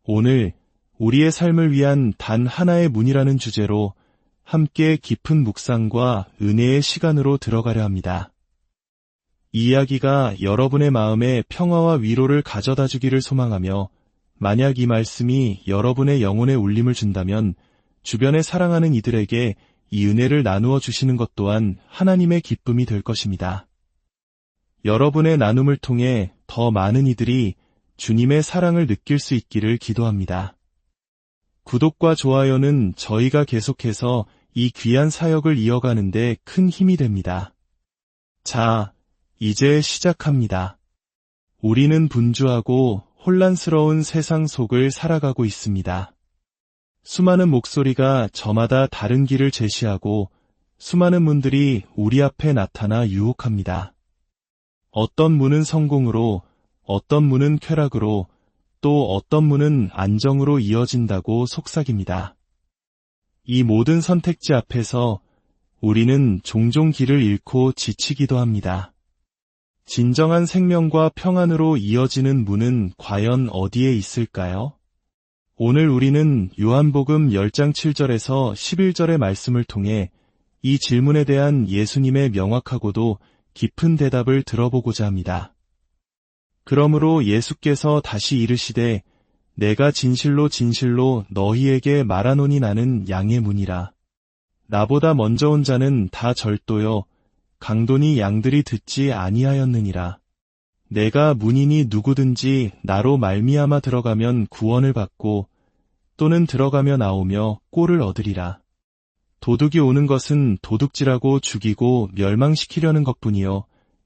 오늘 우리의 삶을 위한 단 하나의 문이라는 주제로 함께 깊은 묵상과 은혜의 시간으로 들어가려 합니다. 이 이야기가 여러분의 마음에 평화와 위로를 가져다 주기를 소망하며, 만약 이 말씀이 여러분의 영혼에 울림을 준다면 주변에 사랑하는 이들에게 이 은혜를 나누어 주시는 것 또한 하나님의 기쁨이 될 것입니다. 여러분의 나눔을 통해 더 많은 이들이 주님의 사랑을 느낄 수 있기를 기도합니다. 구독과 좋아요는 저희가 계속해서 이 귀한 사역을 이어가는 데 큰 힘이 됩니다. 자, 이제 시작합니다. 우리는 분주하고 혼란스러운 세상 속을 살아가고 있습니다. 수많은 목소리가 저마다 다른 길을 제시하고 수많은 문들이 우리 앞에 나타나 유혹합니다. 어떤 문은 성공으로, 어떤 문은 쾌락으로, 또 어떤 문은 안정으로 이어진다고 속삭입니다. 이 모든 선택지 앞에서 우리는 종종 길을 잃고 지치기도 합니다. 진정한 생명과 평안으로 이어지는 문은 과연 어디에 있을까요? 오늘 우리는 요한복음 10장 7절에서 11절의 말씀을 통해 이 질문에 대한 예수님의 명확하고도 깊은 대답을 들어보고자 합니다. 그러므로 예수께서 다시 이르시되 내가 진실로 진실로 너희에게 말하노니 나는 양의 문이라. 나보다 먼저 온 자는 다 절도요 강도니 양들이 듣지 아니하였느니라. 내가 문이니 누구든지 나로 말미암아 들어가면 구원을 받고 또는 들어가며 나오며 꼴을 얻으리라. 도둑이 오는 것은 도둑질하고 죽이고 멸망시키려는 것뿐이요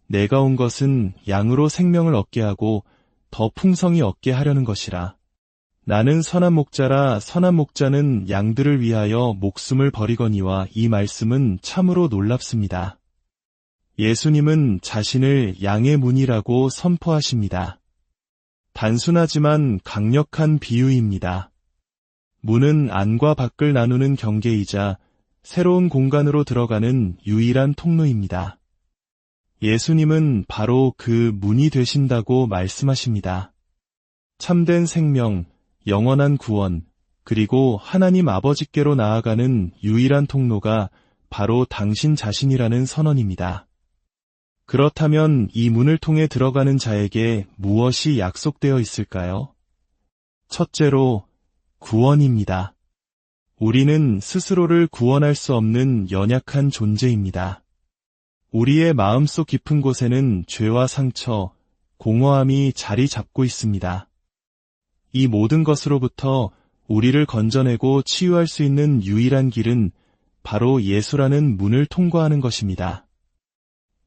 내가 온 것은 양으로 생명을 얻게 하고 더 풍성히 얻게 하려는 것이라. 나는 선한 목자라. 선한 목자는 양들을 위하여 목숨을 버리거니와. 이 말씀은 참으로 놀랍습니다. 예수님은 자신을 양의 문이라고 선포하십니다. 단순하지만 강력한 비유입니다. 문은 안과 밖을 나누는 경계이자 새로운 공간으로 들어가는 유일한 통로입니다. 예수님은 바로 그 문이 되신다고 말씀하십니다. 참된 생명, 영원한 구원, 그리고 하나님 아버지께로 나아가는 유일한 통로가 바로 당신 자신이라는 선언입니다. 그렇다면 이 문을 통해 들어가는 자에게 무엇이 약속되어 있을까요? 첫째로, 구원입니다. 우리는 스스로를 구원할 수 없는 연약한 존재입니다. 우리의 마음속 깊은 곳에는 죄와 상처, 공허함이 자리 잡고 있습니다. 이 모든 것으로부터 우리를 건져내고 치유할 수 있는 유일한 길은 바로 예수라는 문을 통과하는 것입니다.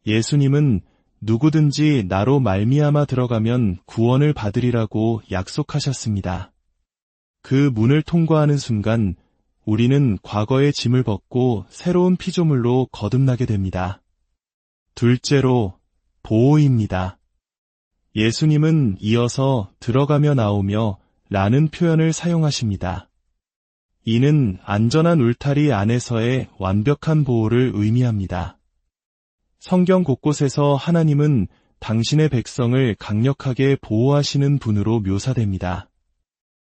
예수님은 누구든지 나로 말미암아 들어가면 구원을 받으리라고 약속하셨습니다. 그 문을 통과하는 순간 우리는 과거의 짐을 벗고 새로운 피조물로 거듭나게 됩니다. 둘째로, 보호입니다. 예수님은 이어서 들어가며 나오며 라는 표현을 사용하십니다. 이는 안전한 울타리 안에서의 완벽한 보호를 의미합니다. 성경 곳곳에서 하나님은 당신의 백성을 강력하게 보호하시는 분으로 묘사됩니다.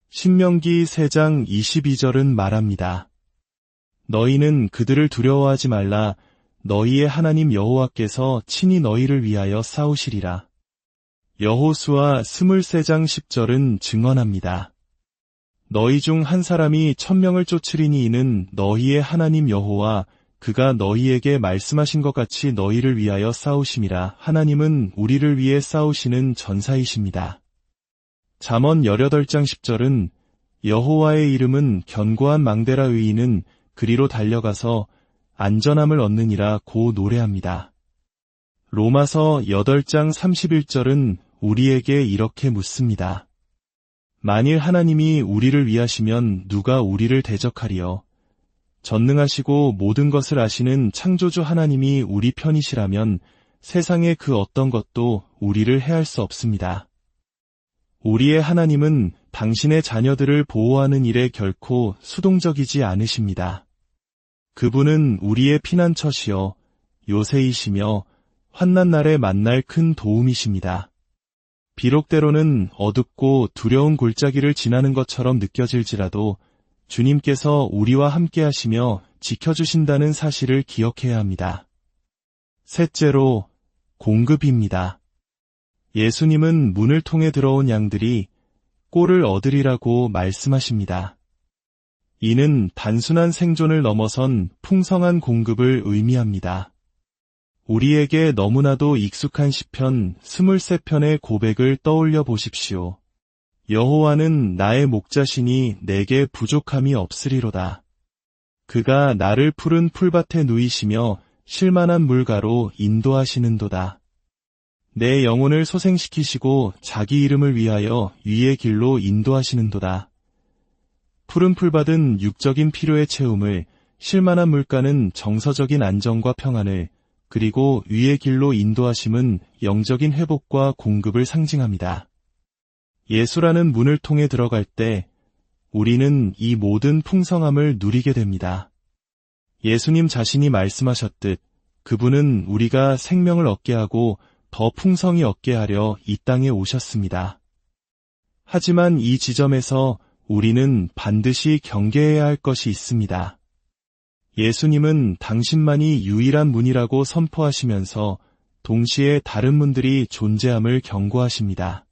신명기 3장 22절은 말합니다. 너희는 그들을 두려워하지 말라. 너희의 하나님 여호와께서 친히 너희를 위하여 싸우시리라. 여호수아 23장 10절은 증언합니다. 너희 중 한 사람이 1000명을 쫓으리니 이는 너희의 하나님 여호와 그가 너희에게 말씀하신 것 같이 너희를 위하여 싸우심이라. 하나님은 우리를 위해 싸우시는 전사이십니다. 잠언 18장 10절은 여호와의 이름은 견고한 망대라. 의인은 그리로 달려가서 안전함을 얻느니라 고 노래합니다. 로마서 8장 31절은 우리에게 이렇게 묻습니다. 만일 하나님이 우리를 위하시면 누가 우리를 대적하리요? 전능하시고 모든 것을 아시는 창조주 하나님이 우리 편이시라면 세상의 그 어떤 것도 우리를 해할 수 없습니다. 우리의 하나님은 당신의 자녀들을 보호하는 일에 결코 수동적이지 않으십니다. 그분은 우리의 피난처시여 요새이시며 환난 날에 만날 큰 도움이십니다. 비록 때로는 어둡고 두려운 골짜기를 지나는 것처럼 느껴질지라도 주님께서 우리와 함께 하시며 지켜주신다는 사실을 기억해야 합니다. 셋째로, 공급입니다. 예수님은 문을 통해 들어온 양들이 꼴을 얻으리라고 말씀하십니다. 이는 단순한 생존을 넘어선 풍성한 공급을 의미합니다. 우리에게 너무나도 익숙한 시편 23편의 고백을 떠올려 보십시오. 여호와는 나의 목자시니 내게 부족함이 없으리로다. 그가 나를 푸른 풀밭에 누이시며 쉴만한 물가로 인도하시는도다. 내 영혼을 소생시키시고 자기 이름을 위하여 위의 길로 인도하시는도다. 푸른 풀밭은 육적인 필요의 채움을, 쉴만한 물가는 정서적인 안정과 평안을, 그리고 위의 길로 인도하심은 영적인 회복과 공급을 상징합니다. 예수라는 문을 통해 들어갈 때 우리는 이 모든 풍성함을 누리게 됩니다. 예수님 자신이 말씀하셨듯 그분은 우리가 생명을 얻게 하고 더 풍성히 얻게 하려 이 땅에 오셨습니다. 하지만 이 지점에서 우리는 반드시 경계해야 할 것이 있습니다. 예수님은 당신만이 유일한 문이라고 선포하시면서 동시에 다른 문들이 존재함을 경고하십니다.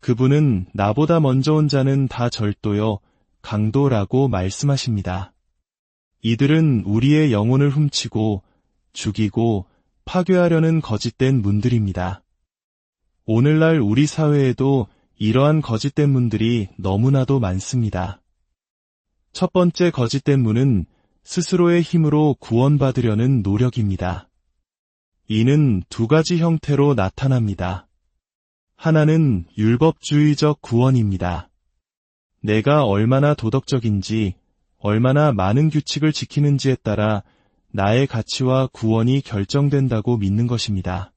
그분은 나보다 먼저 온 자는 다 절도요, 강도라고 말씀하십니다. 이들은 우리의 영혼을 훔치고 죽이고 파괴하려는 거짓된 문들입니다. 오늘날 우리 사회에도 이러한 거짓된 문들이 너무나도 많습니다. 첫 번째 거짓된 문은 스스로의 힘으로 구원받으려는 노력입니다. 이는 두 가지 형태로 나타납니다. 하나는 율법주의적 구원입니다. 내가 얼마나 도덕적인지, 얼마나 많은 규칙을 지키는지에 따라 나의 가치와 구원이 결정된다고 믿는 것입니다.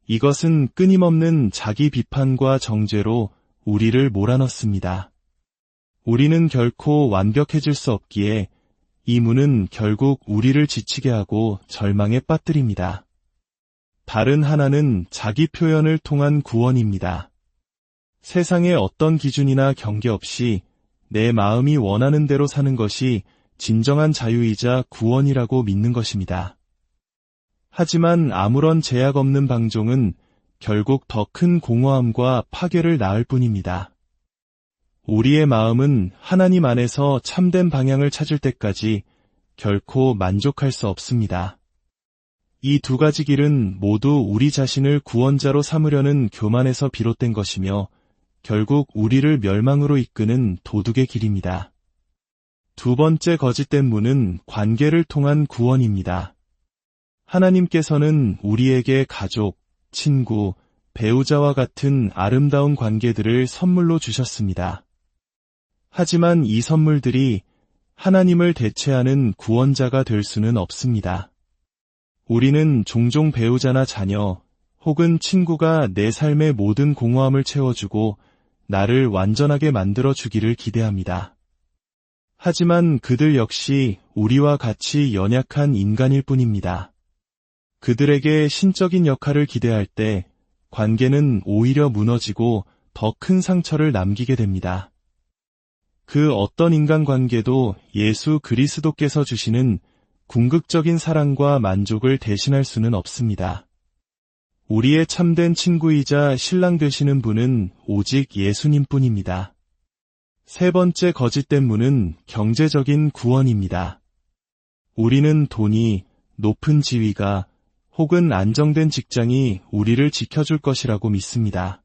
이것은 끊임없는 자기 비판과 정죄로 우리를 몰아넣습니다. 우리는 결코 완벽해질 수 없기에 이 문은 결국 우리를 지치게 하고 절망에 빠뜨립니다. 다른 하나는 자기 표현을 통한 구원입니다. 세상의 어떤 기준이나 경계 없이 내 마음이 원하는 대로 사는 것이 진정한 자유이자 구원이라고 믿는 것입니다. 하지만 아무런 제약 없는 방종은 결국 더 큰 공허함과 파괴를 낳을 뿐입니다. 우리의 마음은 하나님 안에서 참된 방향을 찾을 때까지 결코 만족할 수 없습니다. 이 두 가지 길은 모두 우리 자신을 구원자로 삼으려는 교만에서 비롯된 것이며 결국 우리를 멸망으로 이끄는 도둑의 길입니다. 두 번째 거짓된 문은 관계를 통한 구원입니다. 하나님께서는 우리에게 가족, 친구, 배우자와 같은 아름다운 관계들을 선물로 주셨습니다. 하지만 이 선물들이 하나님을 대체하는 구원자가 될 수는 없습니다. 우리는 종종 배우자나 자녀 혹은 친구가 내 삶의 모든 공허함을 채워주고 나를 완전하게 만들어주기를 기대합니다. 하지만 그들 역시 우리와 같이 연약한 인간일 뿐입니다. 그들에게 신적인 역할을 기대할 때 관계는 오히려 무너지고 더 큰 상처를 남기게 됩니다. 그 어떤 인간관계도 예수 그리스도께서 주시는 궁극적인 사랑과 만족을 대신할 수는 없습니다. 우리의 참된 친구이자 신랑 되시는 분은 오직 예수님뿐입니다. 세 번째 거짓된 문은 경제적인 구원입니다. 우리는 돈이, 높은 지위가 혹은 안정된 직장이 우리를 지켜줄 것이라고 믿습니다.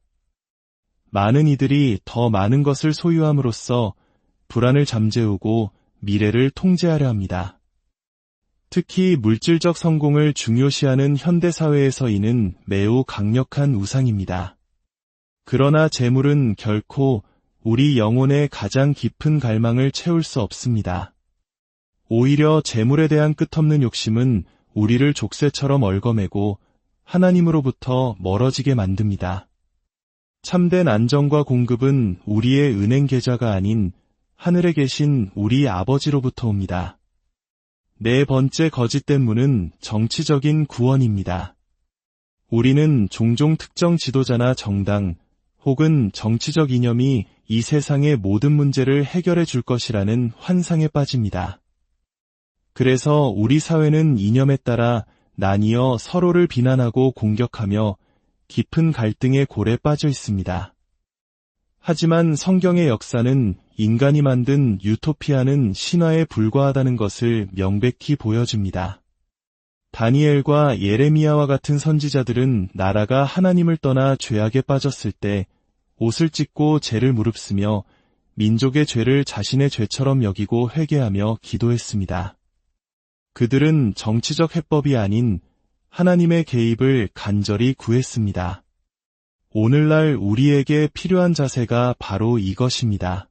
많은 이들이 더 많은 것을 소유함으로써 불안을 잠재우고 미래를 통제하려 합니다. 특히 물질적 성공을 중요시하는 현대사회에서 이는 매우 강력한 우상입니다. 그러나 재물은 결코 우리 영혼의 가장 깊은 갈망을 채울 수 없습니다. 오히려 재물에 대한 끝없는 욕심은 우리를 족쇄처럼 얽어매고 하나님으로부터 멀어지게 만듭니다. 참된 안정과 공급은 우리의 은행 계좌가 아닌 하늘에 계신 우리 아버지로부터 옵니다. 네 번째 거짓된 문은 정치적인 구원입니다. 우리는 종종 특정 지도자나 정당 혹은 정치적 이념이 이 세상의 모든 문제를 해결해 줄 것이라는 환상에 빠집니다. 그래서 우리 사회는 이념에 따라 나뉘어 서로를 비난하고 공격하며 깊은 갈등의 골에 빠져 있습니다. 하지만 성경의 역사는 인간이 만든 유토피아는 신화에 불과하다는 것을 명백히 보여줍니다. 다니엘과 예레미야와 같은 선지자들은 나라가 하나님을 떠나 죄악에 빠졌을 때 옷을 찢고 죄를 무릅쓰며 민족의 죄를 자신의 죄처럼 여기고 회개하며 기도했습니다. 그들은 정치적 해법이 아닌 하나님의 개입을 간절히 구했습니다. 오늘날 우리에게 필요한 자세가 바로 이것입니다.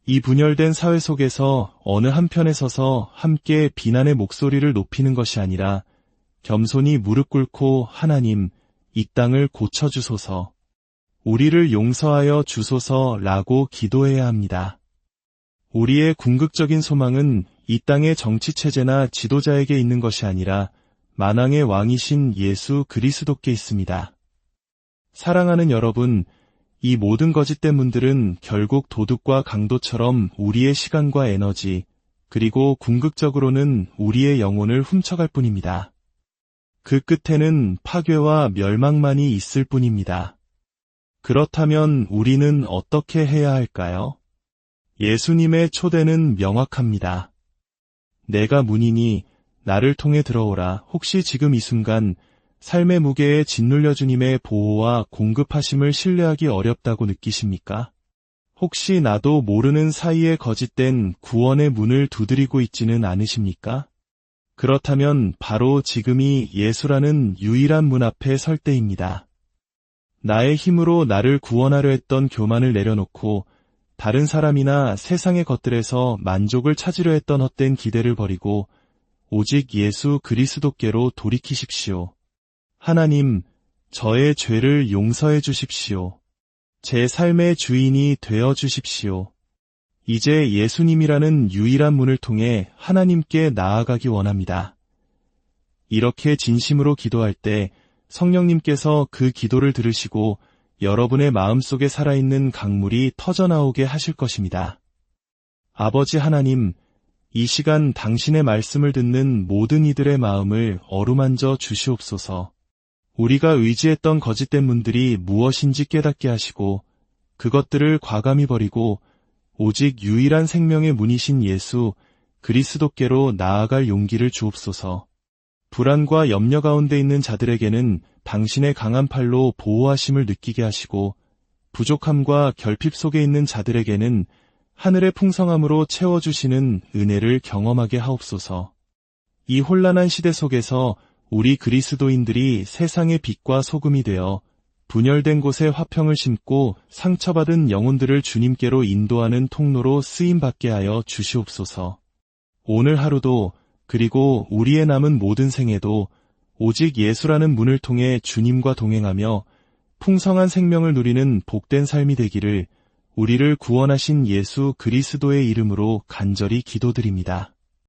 이 분열된 사회 속에서 어느 한편에 서서 함께 비난의 목소리를 높이는 것이 아니라 겸손히 무릎 꿇고 하나님, 이 땅을 고쳐주소서, 우리를 용서하여 주소서라고 기도해야 합니다. 우리의 궁극적인 소망은 이 땅의 정치체제나 지도자에게 있는 것이 아니라 만왕의 왕이신 예수 그리스도께 있습니다. 사랑하는 여러분, 이 모든 거짓된 문들은 결국 도둑과 강도처럼 우리의 시간과 에너지, 그리고 궁극적으로는 우리의 영혼을 훔쳐갈 뿐입니다. 그 끝에는 파괴와 멸망만이 있을 뿐입니다. 그렇다면 우리는 어떻게 해야 할까요? 예수님의 초대는 명확합니다. 내가 문이니 나를 통해 들어오라. 혹시 지금 이 순간 삶의 무게에 짓눌려 주님의 보호와 공급하심을 신뢰하기 어렵다고 느끼십니까? 혹시 나도 모르는 사이에 거짓된 구원의 문을 두드리고 있지는 않으십니까? 그렇다면 바로 지금이 예수라는 유일한 문 앞에 설 때입니다. 나의 힘으로 나를 구원하려 했던 교만을 내려놓고 다른 사람이나 세상의 것들에서 만족을 찾으려 했던 헛된 기대를 버리고 오직 예수 그리스도께로 돌이키십시오. 하나님, 저의 죄를 용서해 주십시오. 제 삶의 주인이 되어 주십시오. 이제 예수님이라는 유일한 문을 통해 하나님께 나아가기 원합니다. 이렇게 진심으로 기도할 때 성령님께서 그 기도를 들으시고 여러분의 마음속에 살아있는 강물이 터져나오게 하실 것입니다. 아버지 하나님, 이 시간 당신의 말씀을 듣는 모든 이들의 마음을 어루만져 주시옵소서. 우리가 의지했던 거짓된 문들이 무엇인지 깨닫게 하시고 그것들을 과감히 버리고 오직 유일한 생명의 문이신 예수 그리스도께로 나아갈 용기를 주옵소서. 불안과 염려 가운데 있는 자들에게는 당신의 강한 팔로 보호하심을 느끼게 하시고 부족함과 결핍 속에 있는 자들에게는 하늘의 풍성함으로 채워주시는 은혜를 경험하게 하옵소서. 이 혼란한 시대 속에서 우리 그리스도인들이 세상의 빛과 소금이 되어 분열된 곳에 화평을 심고 상처받은 영혼들을 주님께로 인도하는 통로로 쓰임받게 하여 주시옵소서. 오늘 하루도 그리고 우리의 남은 모든 생애도 오직 예수라는 문을 통해 주님과 동행하며 풍성한 생명을 누리는 복된 삶이 되기를 우리를 구원하신 예수 그리스도의 이름으로 간절히 기도드립니다.